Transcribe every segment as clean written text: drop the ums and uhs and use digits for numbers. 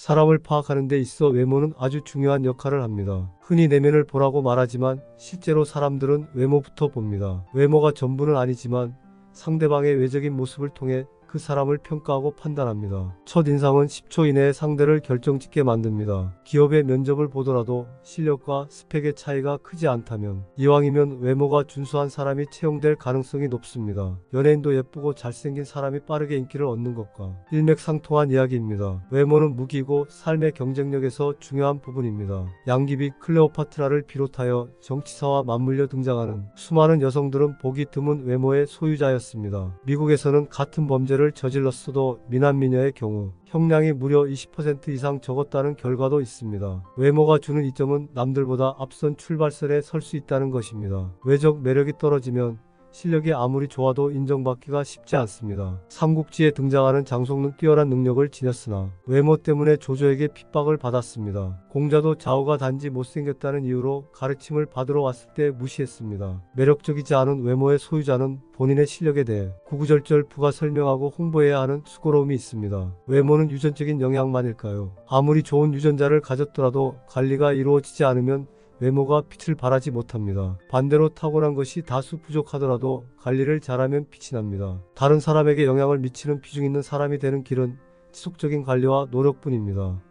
사람을 파악하는 데 있어 외모는 아주 중요한 역할을 합니다. 흔히 내면을 보라고 말하지만 실제로 사람들은 외모부터 봅니다. 외모가 전부는 아니지만 상대방의 외적인 모습을 통해 그 사람을 평가하고 판단합니다. 첫인상은 10초 이내에 상대를 결정짓게 만듭니다. 기업의 면접을 보더라도 실력과 스펙의 차이가 크지 않다면 이왕이면 외모가 준수한 사람이 채용될 가능성이 높습니다. 연예인도 예쁘고 잘생긴 사람이 빠르게 인기를 얻는 것과 일맥상통한 이야기입니다. 외모는 무기이고 삶의 경쟁력에서 중요한 부분입니다. 양귀비 클레오파트라를 비롯하여 정치사와 맞물려 등장하는 수많은 여성들은 보기 드문 외모의 소유자였습니다. 미국에서는 같은 범죄를 저질렀어도 미남 미녀의 경우 형량이 무려 20% 이상 적었다는 결과도 있습니다. 외모가 주는 이점은 남들보다 앞선 출발선에 설 수 있다는 것입니다. 외적 매력이 떨어지면 실력이 아무리 좋아도 인정받기가 쉽지 않습니다. 삼국지에 등장하는 장송은 뛰어난 능력을 지녔으나 외모 때문에 조조에게 핍박을 받았습니다. 공자도 자오가 단지 못생겼다는 이유로 가르침을 받으러 왔을 때 무시했습니다. 매력적이지 않은 외모의 소유자는 본인의 실력에 대해 구구절절 부가 설명하고 홍보해야 하는 수고로움이 있습니다. 외모는 유전적인 영향만일까요? 아무리 좋은 유전자를 가졌더라도 관리가 이루어지지 않으면 외모가 빛을 발하지 못합니다. 반대로 타고난 것이 다수 부족하더라도 관리를 잘하면 빛이 납니다. 다른 사람에게 영향을 미치는 비중 있는 사람이 되는 길은 지속적인 관리와 노력뿐입니다.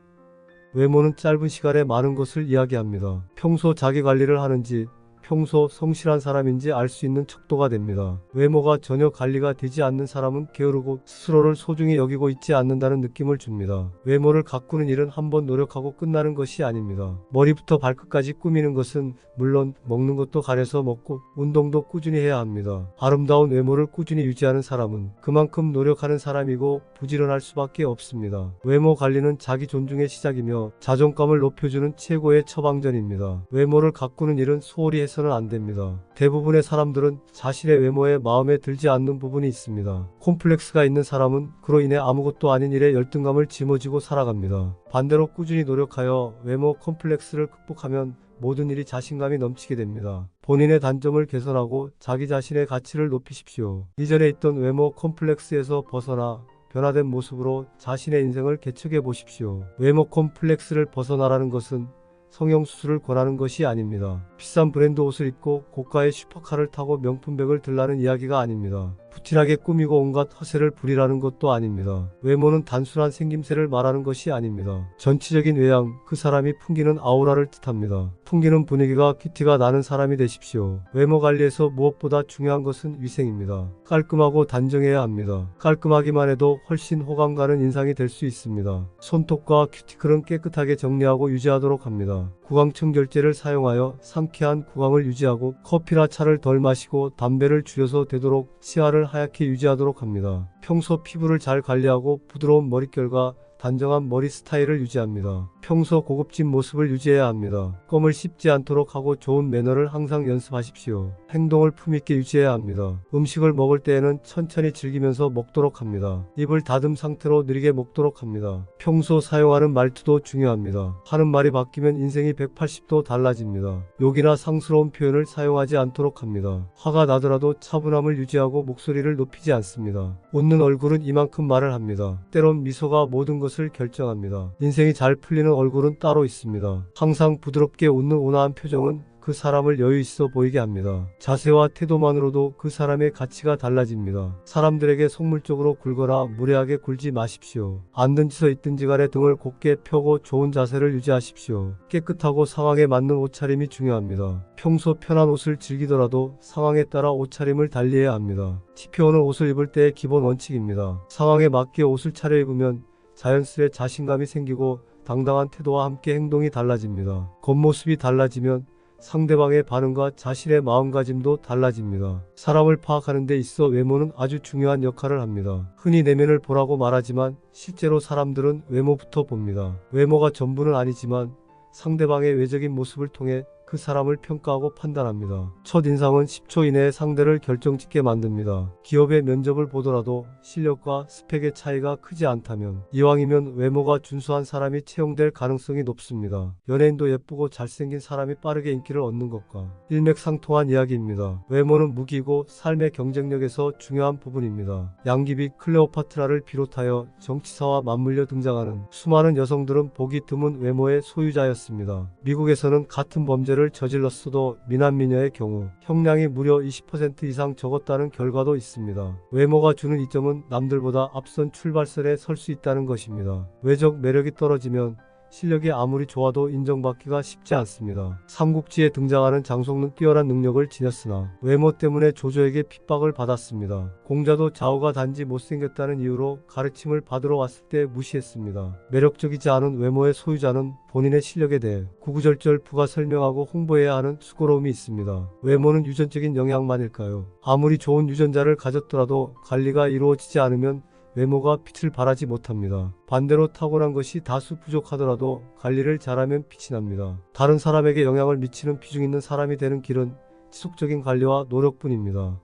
외모는 짧은 시간에 많은 것을 이야기합니다. 평소 자기 관리를 하는지 평소 성실한 사람인지 알 수 있는 척도가 됩니다. 외모가 전혀 관리가 되지 않는 사람은 게으르고 스스로를 소중히 여기고 있지 않는다는 느낌을 줍니다. 외모를 가꾸는 일은 한번 노력하고 끝나는 것이 아닙니다. 머리부터 발끝까지 꾸미는 것은 물론 먹는 것도 가려서 먹고 운동도 꾸준히 해야 합니다. 아름다운 외모를 꾸준히 유지하는 사람은 그만큼 노력하는 사람이고 부지런할 수밖에 없습니다. 외모 관리는 자기 존중의 시작이며 자존감을 높여주는 최고의 처방전입니다. 외모를 가꾸는 일은 소홀히 해서는 안 됩니다. 대부분의 사람들은 자신의 외모에 마음에 들지 않는 부분이 있습니다. 콤플렉스가 있는 사람은 그로 인해 아무것도 아닌 일에 열등감을 짊어지고 살아갑니다. 반대로 꾸준히 노력하여 외모 콤플렉스를 극복하면 모든 일이 자신감이 넘치게 됩니다. 본인의 단점을 개선하고 자기 자신의 가치를 높이십시오. 이전에 있던 외모 콤플렉스에서 벗어나 변화된 모습으로 자신의 인생을 개척해 보십시오. 외모 콤플렉스를 벗어나라는 것은 성형수술을 권하는 것이 아닙니다. 비싼 브랜드 옷을 입고 고가의 슈퍼카를 타고 명품백을 들라는 이야기가 아닙니다. 부티나게 꾸미고 온갖 허세를 부리라는 것도 아닙니다. 외모는 단순한 생김새를 말하는 것이 아닙니다. 전체적인 외양, 그 사람이 풍기는 아우라를 뜻합니다. 풍기는 분위기가 큐티가 나는 사람이 되십시오. 외모 관리에서 무엇보다 중요한 것은 위생입니다. 깔끔하고 단정해야 합니다. 깔끔하기만 해도 훨씬 호감 가는 인상이 될 수 있습니다. 손톱과 큐티클은 깨끗하게 정리하고 유지하도록 합니다. 구강청결제를 사용하여 상쾌한 구강을 유지하고 커피나 차를 덜 마시고 담배를 줄여서 되도록 치아를 하얗게 유지하도록 합니다. 평소 피부를 잘 관리하고 부드러운 머릿결과 단정한 머리 스타일을 유지합니다. 평소 고급진 모습을 유지해야 합니다. 껌을 씹지 않도록 하고 좋은 매너를 항상 연습하십시오. 행동을 품있게 유지해야 합니다. 음식을 먹을 때에는 천천히 즐기면서 먹도록 합니다. 입을 다듬 상태로 느리게 먹도록 합니다. 평소 사용하는 말투도 중요합니다. 하는 말이 바뀌면 인생이 180도 달라집니다. 욕이나 상스러운 표현을 사용하지 않도록 합니다. 화가 나더라도 차분함을 유지하고 목소리를 높이지 않습니다. 웃는 얼굴은 이만큼 말을 합니다. 때론 미소가 모든 것을 결정합니다. 인생이 잘 풀리는 얼굴은 따로 있습니다. 항상 부드럽게 웃는 온화한 표정은 그 사람을 여유 있어 보이게 합니다. 자세와 태도만으로도 그 사람의 가치가 달라집니다. 사람들에게 속물적으로 굴거나 무례하게 굴지 마십시오. 앉든지 서 있든지 간에 등을 곧게 펴고 좋은 자세를 유지하십시오. 깨끗하고 상황에 맞는 옷차림이 중요합니다. 평소 편한 옷을 즐기더라도 상황에 따라 옷차림을 달리해야 합니다. 티피오는 옷을 입을 때의 기본 원칙입니다. 상황에 맞게 옷을 차려입으면 자연스레 자신감이 생기고 당당한 태도와 함께 행동이 달라집니다. 겉모습이 달라지면 상대방의 반응과 자신의 마음가짐도 달라집니다. 사람을 파악하는 데 있어 외모는 아주 중요한 역할을 합니다. 흔히 내면을 보라고 말하지만 실제로 사람들은 외모부터 봅니다. 외모가 전부는 아니지만 상대방의 외적인 모습을 통해 그 그 사람을 평가하고 판단합니다. 첫인상은 10초 이내에 상대를 결정짓게 만듭니다. 기업의 면접을 보더라도 실력과 스펙의 차이가 크지 않다면 이왕이면 외모가 준수한 사람이 채용될 가능성이 높습니다. 연예인도 예쁘고 잘생긴 사람이 빠르게 인기를 얻는 것과 일맥상통한 이야기입니다. 외모는 무기고 삶의 경쟁력에서 중요한 부분입니다. 양귀비 클레오파트라를 비롯하여 정치사와 맞물려 등장하는 수많은 여성들은 보기 드문 외모의 소유자였습니다. 미국에서는 같은 범죄를 저질렀어도 미남미녀의 경우 형량이 무려 20% 이상 적었다는 결과도 있습니다. 외모가 주는 이점은 남들보다 앞선 출발선에 설 수 있다는 것입니다. 외적 매력이 떨어지면 실력이 아무리 좋아도 인정받기가 쉽지 않습니다. 삼국지에 등장하는 장송은 뛰어난 능력을 지녔으나 외모 때문에 조조에게 핍박을 받았습니다. 공자도 좌우가 단지 못생겼다는 이유로 가르침을 받으러 왔을 때 무시했습니다. 매력적이지 않은 외모의 소유자는 본인의 실력에 대해 구구절절 부가 설명하고 홍보해야 하는 수고로움이 있습니다. 외모는 유전적인 영향만일까요? 아무리 좋은 유전자를 가졌더라도 관리가 이루어지지 않으면 외모가 빛을 발하지 못합니다. 반대로 타고난 것이 다수 부족하더라도 관리를 잘하면 빛이 납니다. 다른 사람에게 영향을 미치는 비중 있는 사람이 되는 길은 지속적인 관리와 노력뿐입니다.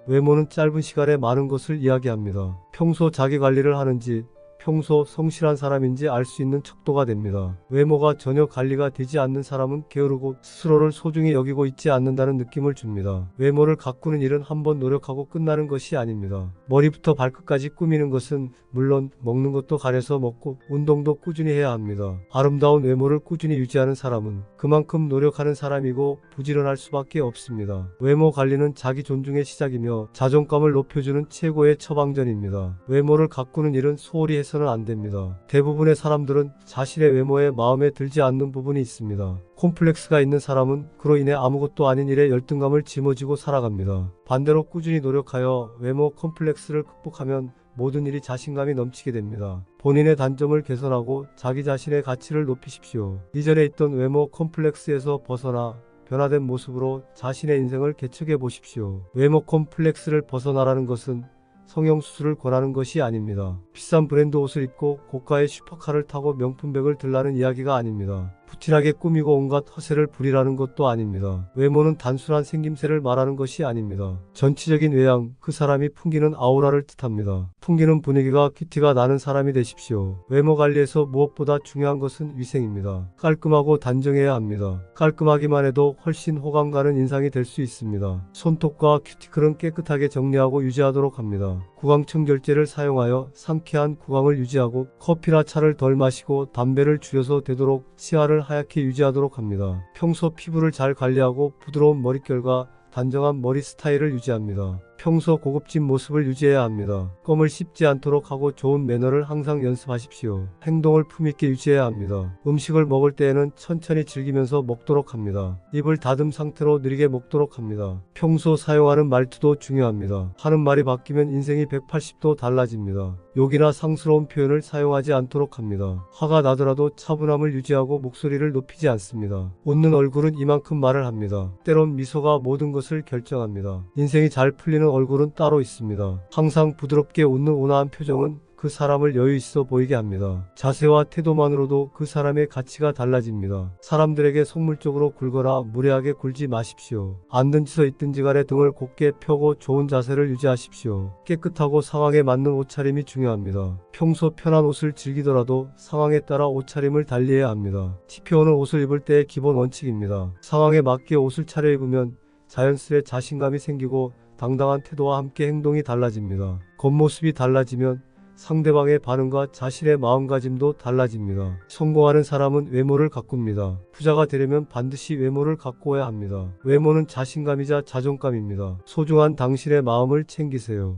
외모는 짧은 시간에 많은 것을 이야기합니다. 평소 자기 관리를 하는지 평소 성실한 사람인지 알 수 있는 척도가 됩니다. 외모가 전혀 관리가 되지 않는 사람은 게으르고 스스로를 소중히 여기고 있지 않는다는 느낌을 줍니다. 외모를 가꾸는 일은 한번 노력하고 끝나는 것이 아닙니다. 머리부터 발끝까지 꾸미는 것은 물론 먹는 것도 가려서 먹고 운동도 꾸준히 해야 합니다. 아름다운 외모를 꾸준히 유지하는 사람은 그만큼 노력하는 사람이고 부지런할 수밖에 없습니다. 외모 관리는 자기 존중의 시작이며 자존감을 높여주는 최고의 처방전입니다. 외모를 가꾸는 일은 소홀히 해서는 안 됩니다. 대부분의 사람들은 자신의 외모에 마음에 들지 않는 부분이 있습니다. 콤플렉스가 있는 사람은 그로 인해 아무것도 아닌 일에 열등감을 짊어지고 살아갑니다. 반대로 꾸준히 노력하여 외모 콤플렉스를 극복하면 모든 일이 자신감이 넘치게 됩니다. 본인의 단점을 개선하고 자기 자신의 가치를 높이십시오. 이전에 있던 외모 콤플렉스에서 벗어나 변화된 모습으로 자신의 인생을 개척해 보십시오. 외모 콤플렉스를 벗어나라는 것은 성형수술을 권하는 것이 아닙니다. 비싼 브랜드 옷을 입고 고가의 슈퍼카를 타고 명품백을 들라는 이야기가 아닙니다. 부티나게 꾸미고 온갖 허세를 부리라는 것도 아닙니다. 외모는 단순한 생김새를 말하는 것이 아닙니다. 전체적인 외양, 그 사람이 풍기는 아우라를 뜻합니다. 풍기는 분위기가 큐티가 나는 사람이 되십시오. 외모 관리에서 무엇보다 중요한 것은 위생입니다. 깔끔하고 단정해야 합니다. 깔끔하기만 해도 훨씬 호감 가는 인상이 될 수 있습니다. 손톱과 큐티클은 깨끗하게 정리하고 유지하도록 합니다. 구강청결제를 사용하여 상쾌한 구강을 유지하고 커피나 차를 덜 마시고 담배를 줄여서 되도록 치아를 하얗게 유지하도록 합니다. 평소 피부를 잘 관리하고 부드러운 머릿결과 단정한 머리 스타일을 유지합니다. 평소 고급진 모습을 유지해야 합니다. 껌을 씹지 않도록 하고 좋은 매너를 항상 연습하십시오. 행동을 품있게 유지해야 합니다. 음식을 먹을 때에는 천천히 즐기면서 먹도록 합니다. 입을 다듬 상태로 느리게 먹도록 합니다. 평소 사용하는 말투도 중요합니다. 하는 말이 바뀌면 인생이 180도 달라집니다. 욕이나 상스러운 표현을 사용하지 않도록 합니다. 화가 나더라도 차분함을 유지하고 목소리를 높이지 않습니다. 웃는 얼굴은 이만큼 말을 합니다. 때론 미소가 모든 것을 결정합니다. 인생이 잘 풀리는 얼굴은 따로 있습니다. 항상 부드럽게 웃는 온화한 표정은 그 사람을 여유 있어 보이게 합니다. 자세와 태도만으로도 그 사람의 가치가 달라집니다. 사람들에게 속물적으로 굴거나 무례하게 굴지 마십시오. 앉든지 서 있든지 간에 등을 곧게 펴고 좋은 자세를 유지하십시오. 깨끗하고 상황에 맞는 옷차림이 중요합니다. 평소 편한 옷을 즐기더라도 상황에 따라 옷차림을 달리해야 합니다. 티피오는 옷을 입을 때의 기본 원칙입니다. 상황에 맞게 옷을 차려입으면 자연스레 자신감이 생기고 당당한 태도와 함께 행동이 달라집니다. 겉모습이 달라지면 상대방의 반응과 자신의 마음가짐도 달라집니다. 성공하는 사람은 외모를 가꿉니다. 부자가 되려면 반드시 외모를 가꾸어야 합니다. 외모는 자신감이자 자존감입니다. 소중한 당신의 마음을 챙기세요.